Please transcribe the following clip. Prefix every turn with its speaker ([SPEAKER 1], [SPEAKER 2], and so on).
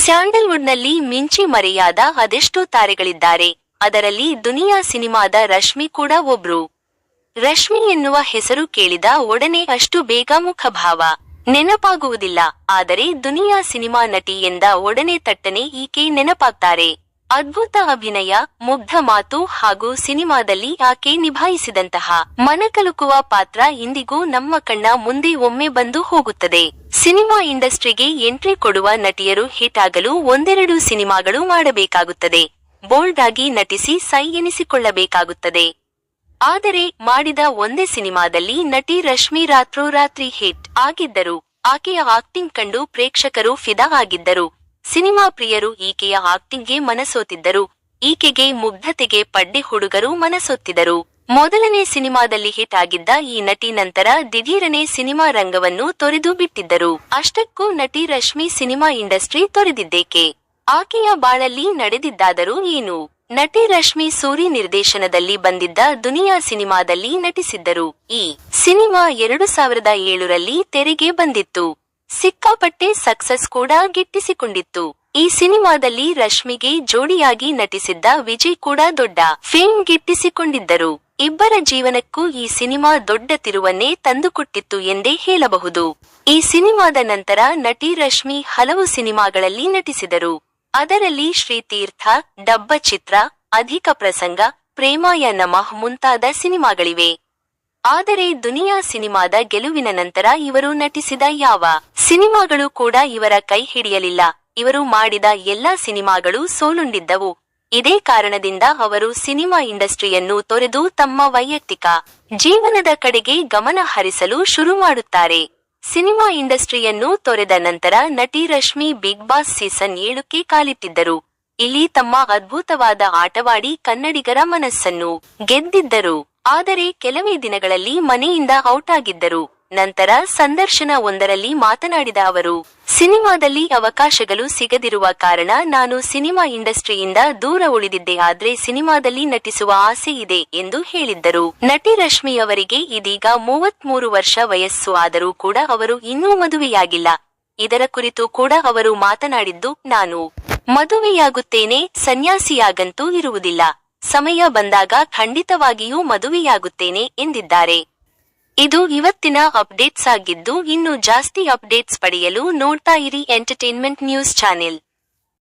[SPEAKER 1] ಸ್ಯಾಂಡಲ್ವುಡ್ನಲ್ಲಿ ಮಿಂಚಿ ಮರೆಯಾದ ಅದೆಷ್ಟೋ ತಾರೆಗಳಿದ್ದಾರೆ. ಅದರಲ್ಲಿ ದುನಿಯಾ ಸಿನಿಮಾದ ರಶ್ಮಿ ಕೂಡ ಒಬ್ರು. ರಶ್ಮಿ ಎನ್ನುವ ಹೆಸರು ಕೇಳಿದ ಒಡನೆ ಅಷ್ಟು ಬೇಗ ಮುಖಭಾವ ನೆನಪಾಗುವುದಿಲ್ಲ. ಆದರೆ ದುನಿಯಾ ಸಿನಿಮಾ ನಟಿ ಎಂದ ಒಡನೆ ತಟ್ಟನೆ ಈಕೆ ನೆನಪಾಗ್ತಾರೆ. ಅದ್ಭುತ ಅಭಿನಯ, ಮುಗ್ಧ ಮಾತು ಹಾಗೂ ಸಿನಿಮಾದಲ್ಲಿ ಆಕೆ ನಿಭಾಯಿಸಿದಂತಹ ಮನಕಲುಕುವ ಪಾತ್ರ ಇಂದಿಗೂ ನಮ್ಮ ಕಣ್ಣ ಮುಂದೆ ಒಮ್ಮೆ ಬಂದು ಹೋಗುತ್ತದೆ. ಸಿನಿಮಾ ಇಂಡಸ್ಟ್ರಿಗೆ ಎಂಟ್ರಿ ಕೊಡುವ ನಟಿಯರು ಹಿಟ್ ಆಗಲು ಒಂದೆರಡು ಸಿನಿಮಾಗಳು ಮಾಡಬೇಕಾಗುತ್ತದೆ. ಬೋಲ್ಡ್ ಆಗಿ ನಟಿಸಿ ಸೈ ಎನಿಸಿಕೊಳ್ಳಬೇಕಾಗುತ್ತದೆ. ಆದರೆ ಮಾಡಿದ ಒಂದೇ ಸಿನಿಮಾದಲ್ಲಿ ನಟಿ ರಶ್ಮಿ ರಾತ್ರೋರಾತ್ರಿ ಹಿಟ್ ಆಗಿದ್ದರು. ಆಕೆಯ ಆಕ್ಟಿಂಗ್ ಕಂಡು ಪ್ರೇಕ್ಷಕರು ಫಿದಾ ಆಗಿದ್ದರು. ಸಿನಿಮಾ ಪ್ರಿಯರು ಈಕೆಯ ಆಕ್ಟಿಂಗ್ಗೆ ಮನಸೋತಿದ್ದರು. ಈಕೆಗೆ ಮುಗ್ಧತೆಗೆ ಪಡ್ಡೆ ಹುಡುಗರು ಮನಸೊತ್ತಿದರು. ಮೊದಲನೇ ಸಿನಿಮಾದಲ್ಲಿ ಹಿಟ್ ಆಗಿದ್ದ ಈ ನಟಿ ನಂತರ ದಿಢೀರನೆ ಸಿನಿಮಾ ರಂಗವನ್ನು ತೊರೆದು ಬಿಟ್ಟಿದ್ದರು. ಅಷ್ಟಕ್ಕೂ ನಟಿ ರಶ್ಮಿ ಸಿನಿಮಾ ಇಂಡಸ್ಟ್ರಿ ತೊರೆದಿದ್ದೇಕೆ? ಆಕೆಯ ಬಾಳಲ್ಲಿ ನಡೆದಿದ್ದಾದರೂ ಏನು? ನಟಿ ರಶ್ಮಿ ಸೂರಿ ನಿರ್ದೇಶನದಲ್ಲಿ ಬಂದಿದ್ದ ದುನಿಯಾ ಸಿನಿಮಾದಲ್ಲಿ ನಟಿಸಿದ್ದರು. ಈ ಸಿನಿಮಾ 2007ರಲ್ಲಿ ತೆರೆಗೆ ಬಂದಿತ್ತು. ಸಿಕ್ಕಾಪಟ್ಟೆ ಸಕ್ಸಸ್ ಕೂಡ ಗಿಟ್ಟಿಸಿಕೊಂಡಿತ್ತು. ಈ ಸಿನಿಮಾದಲ್ಲಿ ರಶ್ಮಿಗೆ ಜೋಡಿಯಾಗಿ ನಟಿಸಿದ್ದ ವಿಜಯ್ ಕೂಡ ದೊಡ್ಡ ಫೇಮ್ ಗಿಟ್ಟಿಸಿಕೊಂಡಿದ್ದರು. ಇಬ್ಬರ ಜೀವನಕ್ಕೂ ಈ ಸಿನಿಮಾ ದೊಡ್ಡ ತಿರುವನ್ನೇ ತಂದುಕೊಟ್ಟಿತ್ತು ಎಂದೇ ಹೇಳಬಹುದು. ಈ ಸಿನಿಮಾದ ನಂತರ ನಟಿ ರಶ್ಮಿ ಹಲವು ಸಿನಿಮಾಗಳಲ್ಲಿ ನಟಿಸಿದರು. ಅದರಲ್ಲಿ ಶ್ರೀತೀರ್ಥ, ಡಬ್ಬ ಚಿತ್ರ, ಅಧಿಕ ಪ್ರಸಂಗ, ಪ್ರೇಮಾಯ ನಮಃ ಮುಂತಾದ ಸಿನಿಮಾಗಳಿವೆ. ಆದರೆ ದುನಿಯಾ ಸಿನಿಮಾದ ಗೆಲುವಿನ ನಂತರ ಇವರು ನಟಿಸಿದ ಯಾವ ಸಿನಿಮಾಗಳು ಕೂಡ ಇವರ ಕೈ ಹಿಡಿಯಲಿಲ್ಲ. ಇವರು ಮಾಡಿದ ಎಲ್ಲಾ ಸಿನಿಮಾಗಳು ಸೋಲುಂಡಿದ್ದವು. ಇದೇ ಕಾರಣದಿಂದ ಅವರು ಸಿನಿಮಾ ಇಂಡಸ್ಟ್ರಿಯನ್ನು ತೊರೆದು ತಮ್ಮ ವೈಯಕ್ತಿಕ ಜೀವನದ ಕಡೆಗೆ ಗಮನ ಹರಿಸಲು ಶುರು ಮಾಡುತ್ತಾರೆ. ಸಿನಿಮಾ ಇಂಡಸ್ಟ್ರಿಯನ್ನು ತೊರೆದ ನಂತರ ನಟಿ ರಶ್ಮಿ ಬಿಗ್ ಬಾಸ್ ಸೀಸನ್ 7ಕ್ಕೆ ಕಾಲಿಟ್ಟಿದ್ದರು. ಇಲ್ಲಿ ತಮ್ಮ ಅದ್ಭುತವಾದ ಆಟವಾಡಿ ಕನ್ನಡಿಗರ ಮನಸ್ಸನ್ನು ಗೆದ್ದಿದ್ದರು. ಆದರೆ ಕೆಲವೇ ದಿನಗಳಲ್ಲಿ ಮನೆಯಿಂದ ಔಟ್ ಆಗಿದ್ದರು. ನಂತರ ಸಂದರ್ಶನ ಒಂದರಲ್ಲಿ ಮಾತನಾಡಿದ ಅವರು, ಸಿನಿಮಾದಲ್ಲಿ ಅವಕಾಶಗಳು ಸಿಗದಿರುವ ಕಾರಣ ನಾನು ಸಿನಿಮಾ ಇಂಡಸ್ಟ್ರಿಯಿಂದ ದೂರ ಉಳಿದಿದ್ದೆ. ಆದ್ರೆ ಸಿನಿಮಾದಲ್ಲಿ ನಟಿಸುವ ಆಸೆ ಇದೆ ಎಂದು ಹೇಳಿದ್ದರು. ನಟಿ ರಶ್ಮಿ ಅವರಿಗೆ ಇದೀಗ 33 ವರ್ಷ ವಯಸ್ಸು. ಆದರೂ ಕೂಡ ಅವರು ಇನ್ನೂ ಮದುವೆಯಾಗಿಲ್ಲ. ಇದರ ಕುರಿತು ಕೂಡ ಅವರು ಮಾತನಾಡಿದ್ದು, ನಾನು ಮದುವೆಯಾಗುತ್ತೇನೆ, ಸನ್ಯಾಸಿಯಾಗಂತೂ ಇರುವುದಿಲ್ಲ. ಸಮಯ ಬಂದಾಗ ಖಂಡಿತವಾಗಿಯೂ ಮದುವೆಯಾಗುತ್ತೇನೆ ಎಂದಿದ್ದಾರೆ. ಇದು ಇವತ್ತಿನ ಅಪ್ಡೇಟ್ಸ್ ಆಗಿದ್ದು, ಇನ್ನು ಜಾಸ್ತಿ ಅಪ್ಡೇಟ್ಸ್ ಪಡೆಯಲು ನೋಡ್ತಾ ಇರಿ ಎಂಟರ್ಟೈನ್ಮೆಂಟ್ ನ್ಯೂಸ್ ಚಾನೆಲ್.